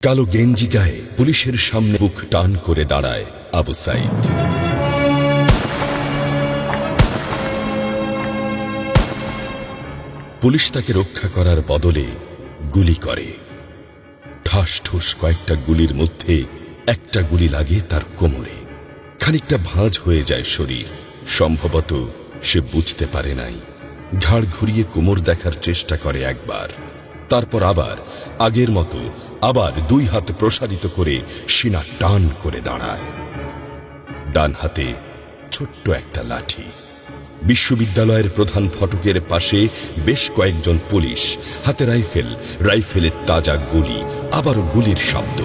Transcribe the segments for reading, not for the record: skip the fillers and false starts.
কালো গেঞ্জি গায়ে পুলিশের সামনে বুক টান করে দাঁড়ায় আবু সাইদ। পুলিশ তাকে রক্ষা করার বদলে গুলি করে। ঠাস ঠুস কয়েকটা গুলির মধ্যে একটা গুলি লাগে তার কোমরে। খানিকটা ভাঁজ হয়ে যায় শরীর। সম্ভবত সে বুঝতে পারে নাই। ঘাড় ঘুরিয়ে কোমর দেখার চেষ্টা করে একবার, তারপর আবার আগের মতো আবার দুই হাত প্রসারিত করে সিনা টান করে দাঁড়ায়। ডান হাতে ছোট্ট একটা লাঠি। বিশ্ববিদ্যালয়ের প্রধান ফটকের পাশে বেশ কয়েকজন পুলিশ, হাতে রাইফেল, রাইফেলের তাজা গুলি, আবারও গুলির শব্দ।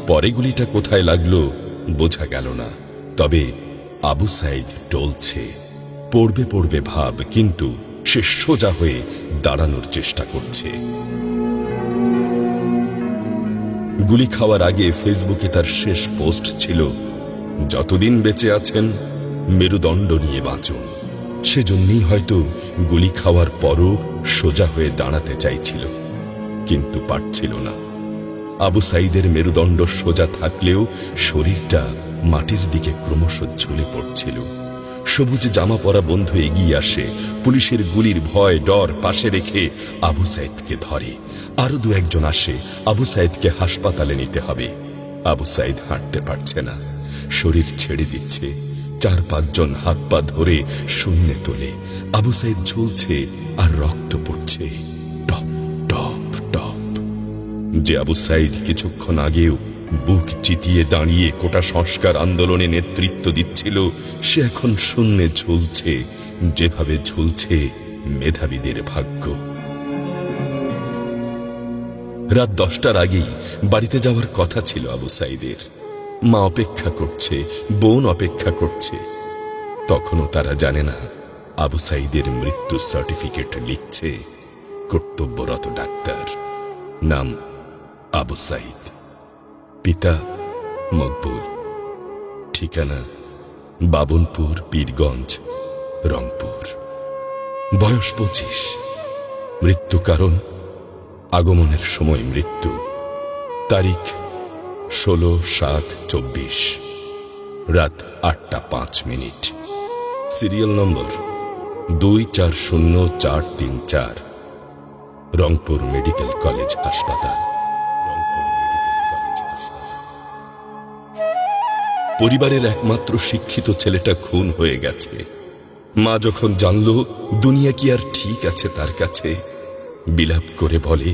পরে গুলিটা কোথায় লাগলো বোঝা গেল না। তবে আবু সাইদ টলছে। পড়বে পড়বে ভাব, কিন্তু সে সোজা হয়ে দাঁড়ানোর চেষ্টা করছে। গুলি খাওয়ার আগে ফেসবুকে তার শেষ পোস্ট ছিল, যতদিন বেঁচে আছেন মেরুদণ্ড নিয়ে বাঁচুন। সেজন্যই হয়তো গুলি খাওয়ার পরও সোজা হয়ে দাঁড়াতে চাইছিল, কিন্তু পারছিল না। আবু সাইদের মেরুদণ্ড সোজা থাকলেও শরীরটা মাটির দিকে ক্রমশ ঝুলে পড়ছিল। সবুজ জামা পরা বন্ধু এগিয়ে আসে, পুলিশের গুলির ভয় ডর পাশে রেখে আবু সাইদকে ধরে। আরো দু একজন আসে, আবু সাইদকে হাসপাতালে নিতে হবে। আবু সাইদ হাঁটতে পারছে না, শরীর ছেড়ে দিচ্ছে। 4-5 জন হাত পা ধরে শূন্যে তোলে। আবু সাইদ ঝুলছে আর রক্ত পড়ছে টপ টপ টপ। যে আবু সাইদ কিছুক্ষণ আগেও বুক চিতিয়ে দাঁড়িয়ে কোটা সংস্কার আন্দোলনে নেতৃত্ব দিচ্ছিল, সে এখন শূন্যে ঝুলছে, যেভাবে ঝুলছে মেধাবীদের ভাগ্য। রাত 10টার আগেই বাড়িতে যাওয়ার কথা ছিল আবু সাইদের। মা অপেক্ষা করছে, বোন অপেক্ষা করছে। তখনও তারা জানে না আবু সাইদের মৃত্যু সার্টিফিকেট লিখছে কর্তব্যরত ডাক্তার। নাম আবু সাইদ, পিতা মকবুল, ঠিকানা বাবনপুর, পীরগঞ্জ, রংপুর। বয়স 25। মৃত্যু কারণ আগমনের সময় মৃত্যু। তারিখ 16/7/24, রাত 8টা 5 minute. Serial number 240434, Rangpur medical college হাসপাতাল। পরিবারের একমাত্র শিক্ষিত ছেলেটা খুন হয়ে গেছে। মা যখন জানল দুনিয়া কি আর ঠিক আছে তার কাছে, বিলাপ করে বলে,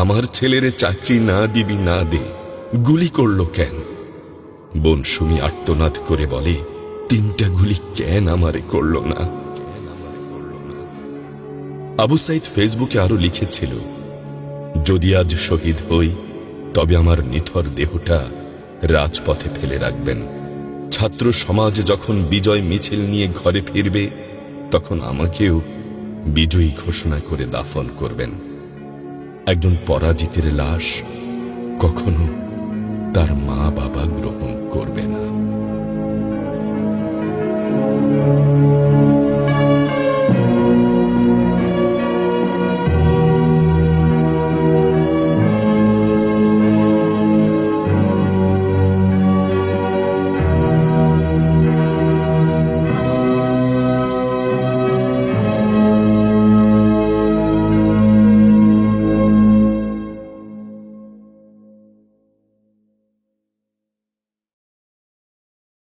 আমার ছেলেরে চাকরি না দিবি না দে, গুলি করলো কেন? বোন সুমি আর্তনাদ করে বলে, 3টা গুলি কেন আমারে করলো না? আবু সাইদ ফেসবুকে আরো লিখেছিল, যদি আজ শহীদ হই তবে আমার নিথর দেহটা রাজপথে ফেলে রাখবেন। ছাত্র সমাজ যখন বিজয় মিছিল নিয়ে ঘরে ফিরবে, তখন আমাকেও বিজয়ী ঘোষণা করে দাফন করবেন। একজন পরাজিতের লাশ কখনো তার মা বাবা গ্রহণ করবে না।